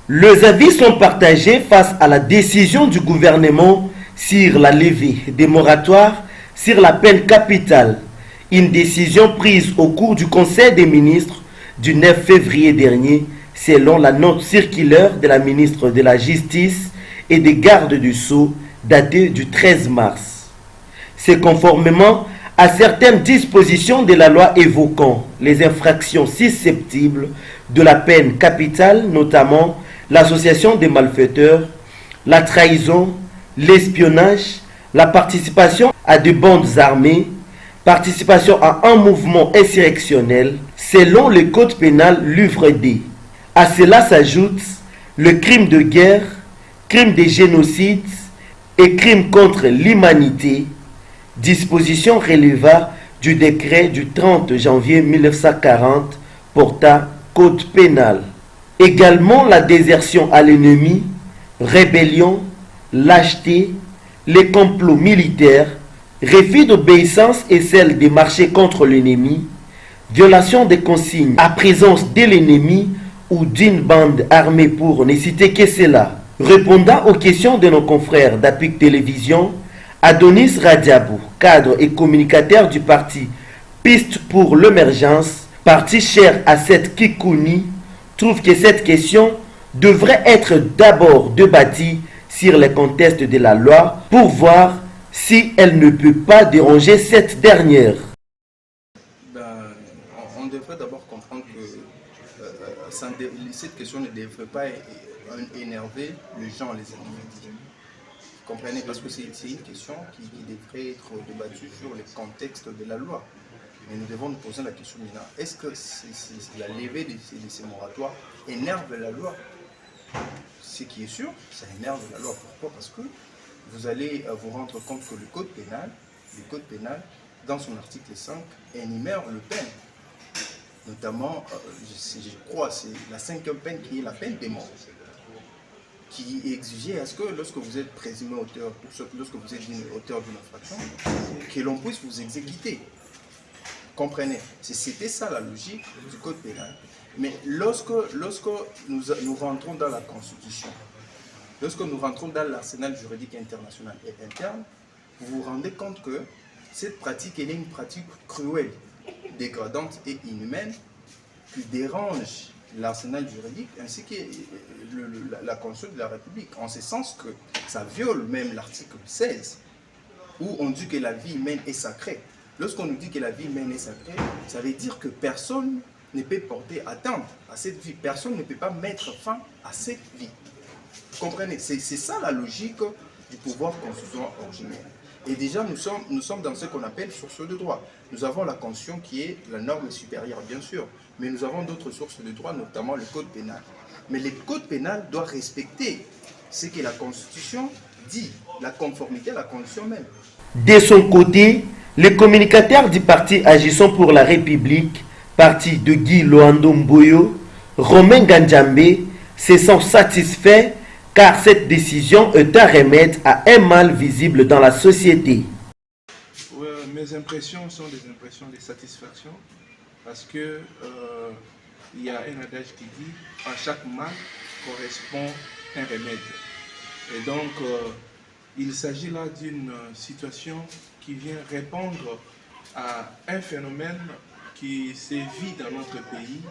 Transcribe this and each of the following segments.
Les avis sont partagés face à la décision du gouvernement sur la levée des moratoires sur la peine capitale, une décision prise au cours du Conseil des ministres du 9 février dernier, selon la note circulaire de la ministre de la Justice et des gardes du Sceau datée du 13 mars. C'est conformément à certaines dispositions de la loi évoquant les infractions susceptibles de la peine capitale, notamment l'association des malfaiteurs, la trahison, l'espionnage, la participation à des bandes armées, participation à un mouvement insurrectionnel, selon le code pénal livre D. À cela s'ajoute le crime de guerre, crime de génocide et crime contre l'humanité, disposition relevant du décret du 30 janvier 1940 portant code pénal. Également la désertion à l'ennemi, rébellion, lâcheté, les complots militaires, refus d'obéissance et celle de marcher contre l'ennemi, violation des consignes à présence de l'ennemi ou d'une bande armée pour ne citer que cela. Répondant aux questions de nos confrères d'Apic Télévision, Adonis Radiabou, cadre et communicateur du parti Piste pour l'émergence, parti cher à cette Kikouni, trouve que cette question devrait être d'abord débattue sur le contexte de la loi pour voir si elle ne peut pas déranger cette dernière. On devrait d'abord comprendre que cette question ne devrait pas énerver les gens, les individus. Vous comprenez? Parce que c'est une question qui devrait être débattue sur le contexte de la loi. Mais nous devons nous poser la question maintenant, est-ce que la levée de ces moratoires énerve la loi? Ce qui est sûr, ça énerve la loi. Pourquoi? Parce que vous allez vous rendre compte que le code pénal, dans son article 5, énumère le peine. Notamment, je crois, c'est la 5e peine qui est la peine de mort, qui exigeait à ce que lorsque vous êtes présumé auteur, lorsque vous êtes auteur d'une infraction, que l'on puisse vous exécuter. Comprenez? C'était ça la logique du code pénal. Mais lorsque nous rentrons dans la Constitution, lorsque nous rentrons dans l'arsenal juridique international et interne, vous vous rendez compte que cette pratique est une pratique cruelle, dégradante et inhumaine qui dérange l'arsenal juridique ainsi que la Constitution de la République, en ce sens que ça viole même l'article 16, où on dit que la vie humaine est sacrée. Lorsqu'on nous dit que la vie humaine est sacrée, ça veut dire que personne ne peut porter atteinte à cette vie. Personne ne peut pas mettre fin à cette vie. Vous comprenez? C'est ça la logique du pouvoir constitutionnel originaire. Et déjà, nous sommes dans ce qu'on appelle source de droit. Nous avons la Constitution qui est la norme supérieure, bien sûr, mais nous avons d'autres sources de droit, notamment le Code pénal. Mais le Code pénal doit respecter ce que la Constitution dit, la conformité à la Constitution même. De son côté, les communicateurs du parti Agissons pour la République, parti de Guy Loando Mboyo, Romain Gandjambe, se sont satisfaits car cette décision est un remède à un mal visible dans la société. Ouais, mes impressions sont des impressions de satisfaction parce que il y a un adage qui dit à chaque mal correspond un remède. Et donc il s'agit là d'une situation qui vient répondre à un phénomène qui sévit dans notre pays,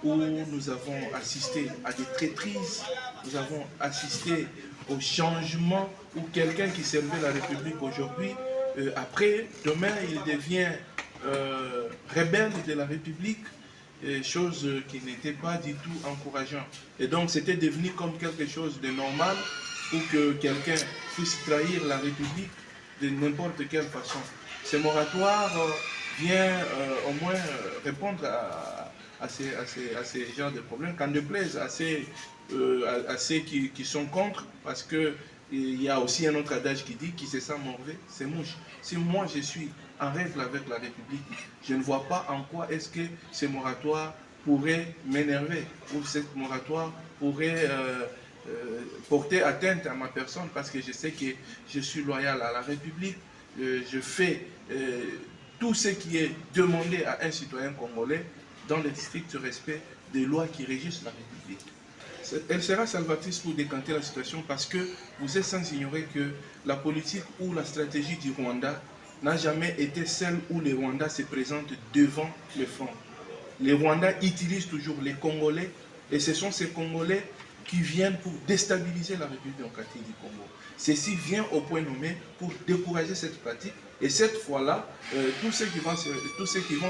où nous avons assisté à des traîtrises, nous avons assisté au changement, où quelqu'un qui servait la République aujourd'hui, après, demain, il devient rebelle de la République, chose qui n'était pas du tout encourageante. Et donc, c'était devenu comme quelque chose de normal pour que quelqu'un puisse trahir la République de n'importe quelle façon. Ce moratoire vient au moins répondre à ces genres de problèmes, qu'en déplaise à ceux qui sont contre, parce qu'il y a aussi un autre adage qui dit qui se sent mauvais, c'est mouche. Si moi je suis en règle avec la République, je ne vois pas en quoi est-ce que ce moratoire pourrait m'énerver, ou ce moratoire pourrait porter atteinte à ma personne, parce que je sais que je suis loyal à la République, je fais tout ce qui est demandé à un citoyen congolais dans le strict respect des lois qui régissent la République. elle sera salvatrice pour décanter la situation parce que vous êtes sans ignorer que la politique ou la stratégie du Rwanda n'a jamais été celle où les Rwandais se présentent devant le front. Les Rwandais utilisent toujours les Congolais et ce sont ces Congolais qui viennent pour déstabiliser la République démocratique du Congo. Ceci vient au point nommé pour décourager cette pratique et cette fois-là, tous ceux qui vont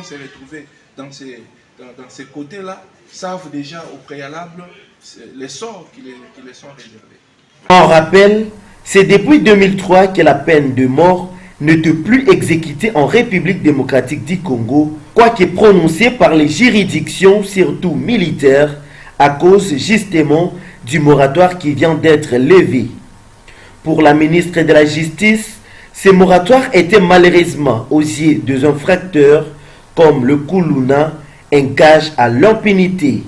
se retrouver dans ces côtés-là savent déjà au préalable les sorts qui les sont réservés. En rappel, c'est depuis 2003 que la peine de mort n'est plus exécutée en République démocratique du Congo, quoique prononcée par les juridictions, surtout militaires, à cause justement du moratoire qui vient d'être levé. Pour la ministre de la Justice, ce moratoire était malheureusement aux yeux des infracteurs comme le Kuluna un gage à l'impunité.